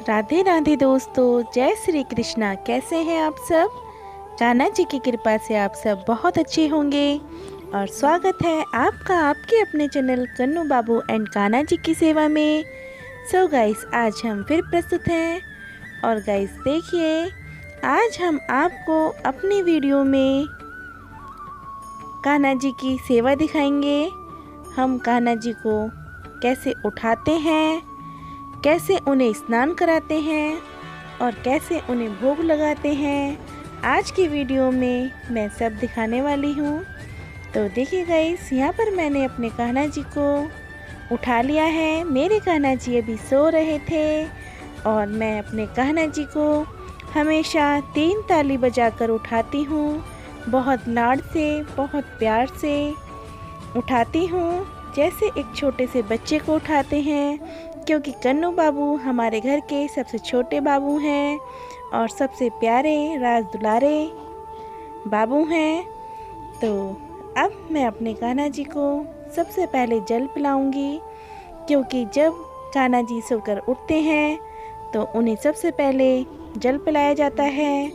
राधे राधे दोस्तों, जय श्री कृष्णा। कैसे हैं आप सब? कान्हा जी की कृपा से आप सब बहुत अच्छे होंगे और स्वागत है आपका आपके अपने चैनल कन्नू बाबू एंड कान्हा जी की सेवा में। सो गाइस, आज हम फिर प्रस्तुत हैं और गाइस देखिए, आज हम आपको अपनी वीडियो में कान्हा जी की सेवा दिखाएंगे। हम कान्हा जी को कैसे उठाते हैं, कैसे उन्हें स्नान कराते हैं और कैसे उन्हें भोग लगाते हैं, आज की वीडियो में मैं सब दिखाने वाली हूँ। तो देखिए गाइस, यहाँ पर मैंने अपने कान्हा जी को उठा लिया है। मेरे कान्हा जी अभी सो रहे थे और मैं अपने कान्हा जी को हमेशा 3 ताली बजाकर उठाती हूँ। बहुत लाड से, बहुत प्यार से उठाती हूँ, जैसे एक छोटे से बच्चे को उठाते हैं, क्योंकि कन्नू बाबू हमारे घर के सबसे छोटे बाबू हैं और सबसे प्यारे राज दुलारे बाबू हैं। तो अब मैं अपने कान्हा जी को सबसे पहले जल पिलाऊंगी, क्योंकि जब कान्हा जी सोकर उठते हैं तो उन्हें सबसे पहले जल पिलाया जाता है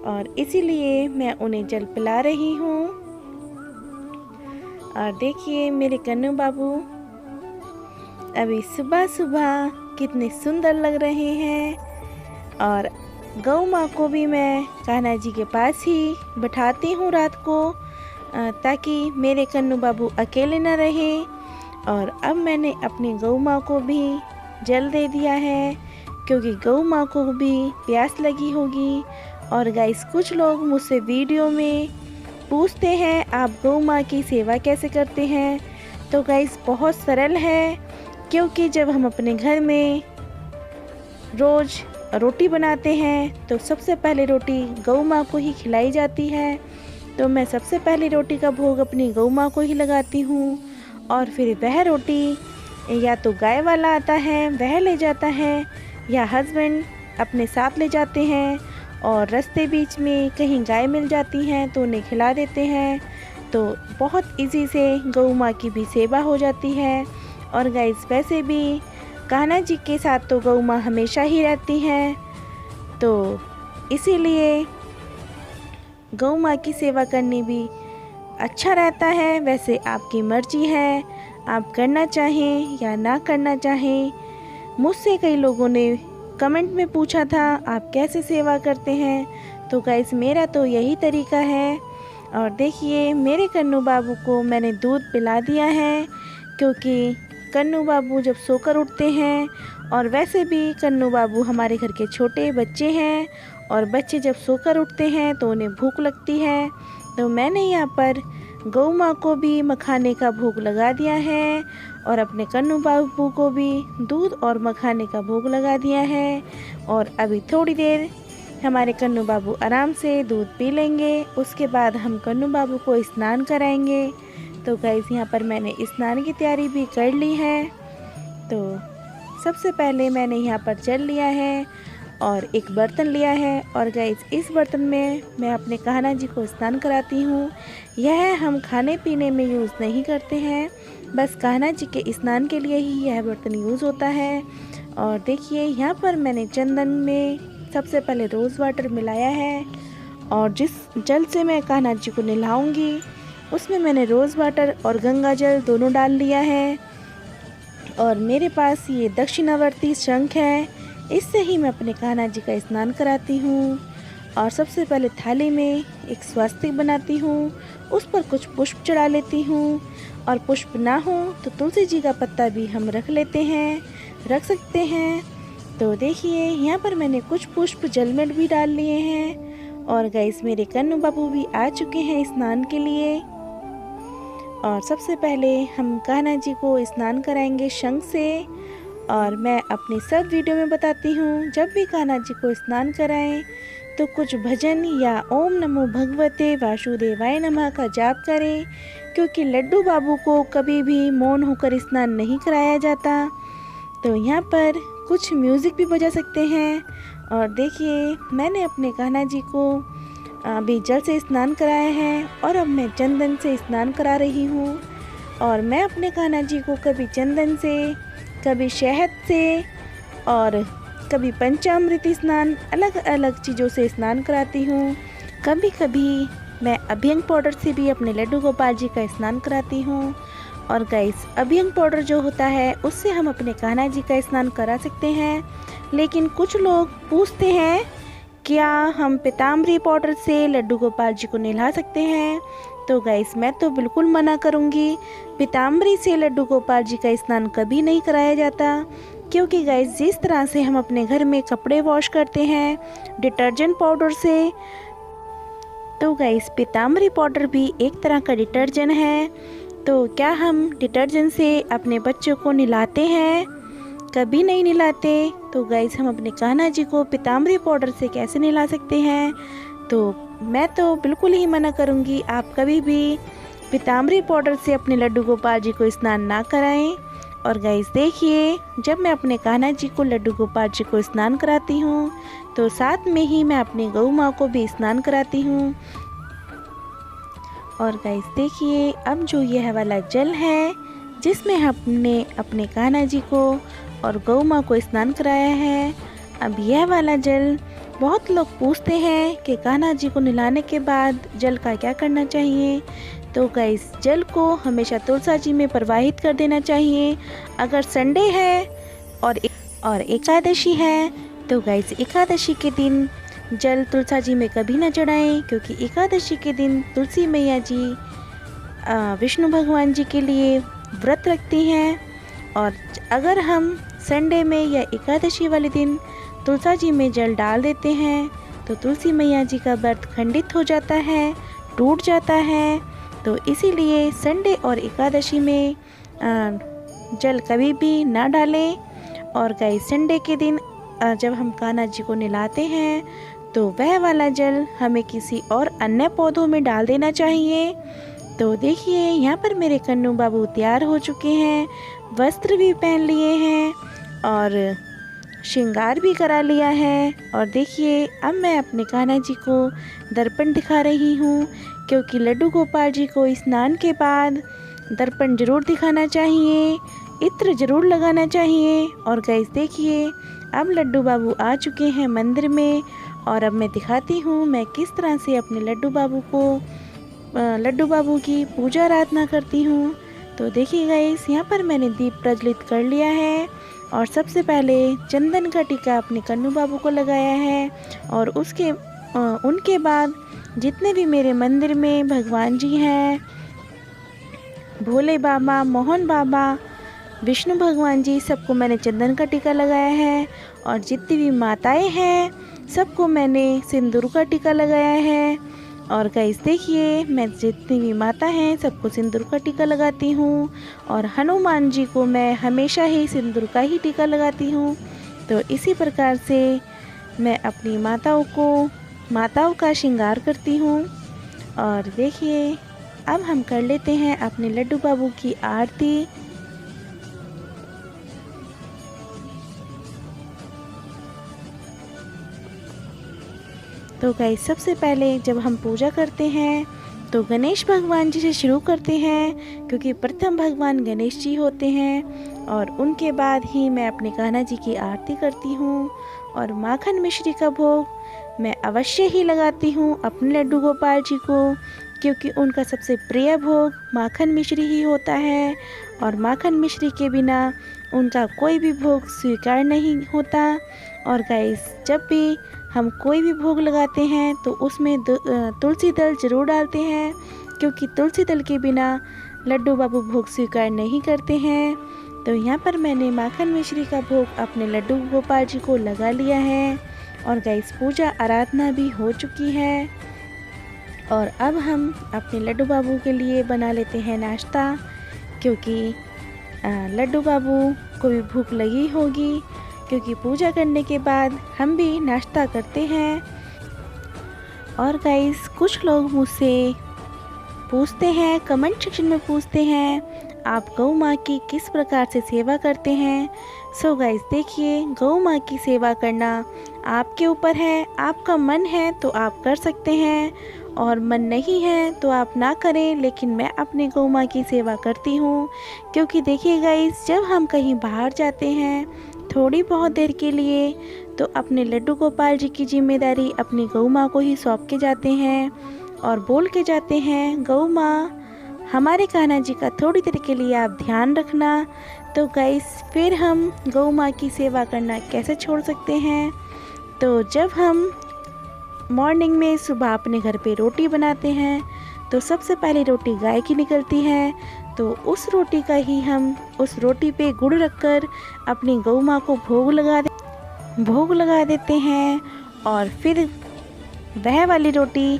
और इसीलिए मैं उन्हें जल पिला रही हूँ। और देखिए, मेरे कन्नू बाबू अभी सुबह सुबह कितने सुंदर लग रहे हैं। और गौ माँ को भी मैं कान्हा जी के पास ही बिठाती हूँ रात को, ताकि मेरे कन्नू बाबू अकेले न रहे। और अब मैंने अपनी गौ माँ को भी जल दे दिया है, क्योंकि गौ माँ को भी प्यास लगी होगी। और गाइस, कुछ लोग मुझसे वीडियो में पूछते हैं आप गौ माँ की सेवा कैसे करते हैं। तो गाइस, बहुत सरल है, क्योंकि जब हम अपने घर में रोज़ रोटी बनाते हैं तो सबसे पहले रोटी गौ माँ को ही खिलाई जाती है। तो मैं सबसे पहले रोटी का भोग अपनी गौ माँ को ही लगाती हूँ और फिर वह रोटी या तो गाय वाला आता है वह ले जाता है, या हस्बैंड अपने साथ ले जाते हैं और रास्ते बीच में कहीं गाय मिल जाती हैं तो उन्हें खिला देते हैं। तो बहुत इजी से गौ माँ की भी सेवा हो जाती है। और गाइस, वैसे भी कान्हा जी के साथ तो गौ माँ हमेशा ही रहती हैं, तो इसीलिए गौ माँ की सेवा करनी भी अच्छा रहता है। वैसे आपकी मर्जी है, आप करना चाहें या ना करना चाहें। मुझसे कई लोगों ने कमेंट में पूछा था आप कैसे सेवा करते हैं, तो गाइस मेरा तो यही तरीका है। और देखिए, मेरे कन्नू बाबू को मैंने दूध पिला दिया है, क्योंकि कन्नू बाबू जब सोकर उठते हैं, और वैसे भी कन्नू बाबू हमारे घर के छोटे बच्चे हैं और बच्चे जब सोकर उठते हैं तो उन्हें भूख लगती है। तो मैंने यहाँ पर गौ माँ को भी मखाने का भोग लगा दिया है और अपने कन्नू बाबू को भी दूध और मखाने का भोग लगा दिया है। और अभी थोड़ी देर हमारे कन्नू बाबू आराम से दूध पी लेंगे, उसके बाद हम कन्नू बाबू को स्नान कराएंगे। तो गाइस, यहाँ पर मैंने स्नान की तैयारी भी कर ली है। तो सबसे पहले मैंने यहाँ पर जल लिया है और एक बर्तन लिया है, और गाइस इस बर्तन में मैं अपने कान्हा जी को स्नान कराती हूँ। यह हम खाने पीने में यूज़ नहीं करते हैं, बस कान्हा जी के स्नान के लिए ही यह बर्तन यूज़ होता है। और देखिए, यहाँ पर मैंने चंदन में सबसे पहले रोज़ वाटर मिलाया है, और जिस जल से मैं कान्हा जी को नहलाऊँगी उसमें मैंने रोज़ वाटर और गंगा जल दोनों डाल लिया है। और मेरे पास ये दक्षिणावर्ती शंख है, इससे ही मैं अपने कान्हा जी का स्नान कराती हूँ। और सबसे पहले थाली में एक स्वास्तिक बनाती हूँ, उस पर कुछ पुष्प चढ़ा लेती हूँ, और पुष्प ना हो तो तुलसी जी का पत्ता भी हम रख सकते हैं। तो देखिए, यहाँ पर मैंने कुछ पुष्प जल में भी डाल लिए हैं। और गाइस, मेरे कन्नू बाबू भी आ चुके हैं स्नान के लिए। और सबसे पहले हम कान्हा जी को स्नान कराएंगे शंख से। और मैं अपनी सब वीडियो में बताती हूँ, जब भी कान्हा जी को स्नान कराएं तो कुछ भजन या ओम नमो भगवते वासुदेवाय नमः का जाप करें, क्योंकि लड्डू बाबू को कभी भी मौन होकर स्नान नहीं कराया जाता। तो यहाँ पर कुछ म्यूज़िक भी बजा सकते हैं। और देखिए, मैंने अपने कान्हा जी को अभी जल से स्नान कराया है और अब मैं चंदन से स्नान करा रही हूँ। और मैं अपने कान्हा जी को कभी चंदन से, कभी शहद से और कभी पंचामृत स्नान, अलग अलग चीज़ों से स्नान कराती हूँ। कभी कभी मैं अभ्यंग पाउडर से भी अपने लड्डू गोपाल जी का स्नान कराती हूँ। और गाइस, अभ्यंग पाउडर जो होता है उससे हम अपने कान्हा जी का स्नान करा सकते हैं। लेकिन कुछ लोग पूछते हैं क्या हम पीताम्बरी पाउडर से लड्डू गोपाल जी को नहला सकते हैं। तो गाइस, मैं तो बिल्कुल मना करूँगी। पीताम्बरी से लड्डू गोपाल जी का स्नान कभी नहीं कराया जाता, क्योंकि गाइस जिस तरह से हम अपने घर में कपड़े वॉश करते हैं डिटर्जेंट पाउडर से, तो गाइस पीताम्बरी पाउडर भी एक तरह का डिटर्जेंट है। तो क्या हम डिटर्जेंट से अपने बच्चों को नहलाते हैं? कभी नहीं नहलाते। तो गाइस, हम अपने कान्हा जी को पीताम्बरी पाउडर से कैसे नहला सकते हैं? तो मैं तो बिल्कुल ही मना करूँगी, आप कभी भी पीताम्बरी पाउडर से अपने लड्डू गोपाल जी को स्नान ना कराएं। और गाइस देखिए, जब मैं अपने कान्हा जी को, लड्डू गोपाल जी को स्नान कराती हूँ तो साथ में ही मैं अपनी गौ माँ को भी स्नान कराती हूँ। और गाइस देखिए, अब जो यह वाला जल है जिसमें हमने अपने कान्हा जी को और गौ माँ को स्नान कराया है, अब यह वाला जल बहुत लोग पूछते हैं कि कान्हा जी को नहलाने के बाद जल का क्या करना चाहिए। तो गाइस, जल को हमेशा तुलसा जी में प्रवाहित कर देना चाहिए। अगर संडे है और एकादशी है तो गाइस एकादशी के दिन जल तुलसा जी में कभी ना चढ़ाएं, क्योंकि एकादशी के दिन तुलसी मैया जी विष्णु भगवान जी के लिए व्रत रखती हैं। और अगर हम संडे में या एकादशी वाले दिन तुलसा जी में जल डाल देते हैं तो तुलसी मैया जी का व्रत खंडित हो जाता है, टूट जाता है। तो इसीलिए संडे और एकादशी में जल कभी भी ना डालें। और गाइस, संडे के दिन जब हम कान्हा जी को नहलाते हैं तो वह वाला जल हमें किसी और अन्य पौधों में डाल देना चाहिए। तो देखिए, यहाँ पर मेरे कन्नू बाबू तैयार हो चुके हैं, वस्त्र भी पहन लिए हैं और श्रृंगार भी करा लिया है। और देखिए, अब मैं अपने कान्हा जी को दर्पण दिखा रही हूँ, क्योंकि लड्डू गोपाल जी को स्नान के बाद दर्पण जरूर दिखाना चाहिए, इत्र जरूर लगाना चाहिए। और गाइस देखिए, अब लड्डू बाबू आ चुके हैं मंदिर में और अब मैं दिखाती हूँ मैं किस तरह से अपने लड्डू बाबू की पूजा आराधना करती हूँ। तो देखिए गाइस, यहाँ पर मैंने दीप प्रज्वलित कर लिया है और सबसे पहले चंदन का टीका अपने कन्नू बाबू को लगाया है। और उनके बाद जितने भी मेरे मंदिर में भगवान जी हैं, भोले बाबा, मोहन बाबा, विष्णु भगवान जी, सबको मैंने चंदन का टीका लगाया है। और जितनी भी माताएं हैं सबको मैंने सिंदूर का टीका लगाया है। और गाइस देखिए, मैं जितनी भी माता हैं सबको सिंदूर का टीका लगाती हूँ। और हनुमान जी को मैं हमेशा ही सिंदूर का ही टीका लगाती हूँ। तो इसी प्रकार से मैं अपनी माताओं का श्रृंगार करती हूँ। और देखिए, अब हम कर लेते हैं अपने लड्डू बाबू की आरती। तो गाइस, सबसे पहले जब हम पूजा करते हैं तो गणेश भगवान जी से शुरू करते हैं, क्योंकि प्रथम भगवान गणेश जी होते हैं। और उनके बाद ही मैं अपने कान्हा जी की आरती करती हूँ। और माखन मिश्री का भोग मैं अवश्य ही लगाती हूँ अपने लड्डू गोपाल जी को, क्योंकि उनका सबसे प्रिय भोग माखन मिश्री ही होता है। और माखन मिश्री के बिना उनका कोई भी भोग स्वीकार नहीं होता। और गाइस, जब भी हम कोई भी भोग लगाते हैं तो उसमें तुलसी दल जरूर डालते हैं, क्योंकि तुलसी दल के बिना लड्डू बाबू भोग स्वीकार नहीं करते हैं। तो यहाँ पर मैंने माखन मिश्री का भोग अपने लड्डू गोपाल जी को लगा लिया है। और गाइस, पूजा आराधना भी हो चुकी है। और अब हम अपने लड्डू बाबू के लिए बना लेते हैं नाश्ता, क्योंकि लड्डू बाबू को भी भूख लगी होगी, क्योंकि पूजा करने के बाद हम भी नाश्ता करते हैं। और गाइस, कुछ लोग मुझसे पूछते हैं, कमेंट सेक्शन में पूछते हैं, आप गौ माँ की किस प्रकार से सेवा करते हैं। सो गाइस देखिए, गौ माँ की सेवा करना आपके ऊपर है। आपका मन है तो आप कर सकते हैं और मन नहीं है तो आप ना करें। लेकिन मैं अपने गौ माँ की सेवा करती हूँ, क्योंकि देखिए गाइस, जब हम कहीं बाहर जाते हैं थोड़ी बहुत देर के लिए तो अपने लड्डू गोपाल जी की जिम्मेदारी अपनी गौ माँ को ही सौंप के जाते हैं और बोल के जाते हैं, गौ माँ हमारे कान्हा जी का थोड़ी देर के लिए आप ध्यान रखना। तो गाइस फिर हम गौ माँ की सेवा करना कैसे छोड़ सकते हैं। तो जब हम मॉर्निंग में सुबह अपने घर पे रोटी बनाते हैं तो सबसे पहले रोटी गाय की निकलती है, तो उस रोटी का ही हम उस रोटी पे गुड़ रखकर अपनी गौ माँ को भोग लगा देते हैं। और फिर वह वाली रोटी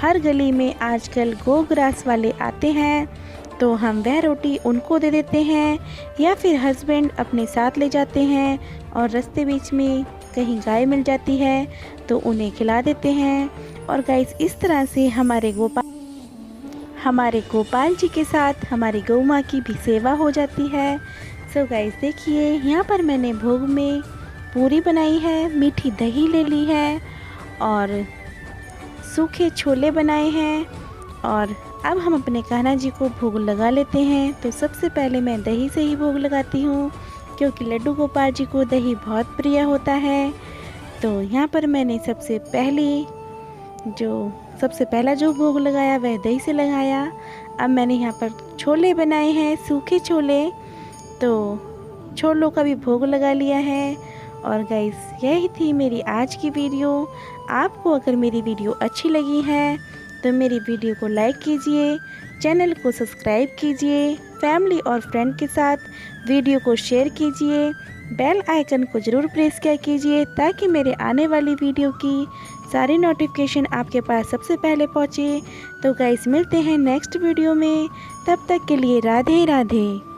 हर गली में आजकल गोग्रास वाले आते हैं, तो हम वह रोटी उनको दे देते हैं या फिर हस्बैंड अपने साथ ले जाते हैं और रास्ते बीच में कहीं गाय मिल जाती है तो उन्हें खिला देते हैं। और गाइस इस तरह से हमारे गोपाल जी के साथ हमारी गौ माँ की भी सेवा हो जाती है। सो गाइस देखिए यहाँ पर मैंने भोग में पूरी बनाई है, मीठी दही ले ली है और सूखे छोले बनाए हैं। और अब हम अपने कान्हा जी को भोग लगा लेते हैं। तो सबसे पहले मैं दही से ही भोग लगाती हूँ क्योंकि लड्डू गोपाल जी को दही बहुत प्रिय होता है। तो यहाँ पर मैंने सबसे पहला जो भोग लगाया वह दही से लगाया। अब मैंने यहाँ पर छोले बनाए हैं, सूखे छोले, तो छोलों का भी भोग लगा लिया है। और गाइस यही थी मेरी आज की वीडियो। आपको अगर मेरी वीडियो अच्छी लगी है तो मेरी वीडियो को लाइक कीजिए, चैनल को सब्सक्राइब कीजिए, फैमिली और फ्रेंड के साथ वीडियो को शेयर कीजिए, बेल आइकन को ज़रूर प्रेस किया कीजिए ताकि मेरे आने वाली वीडियो की सारी नोटिफिकेशन आपके पास सबसे पहले पहुँचे। तो गाइस मिलते हैं नेक्स्ट वीडियो में, तब तक के लिए राधे राधे।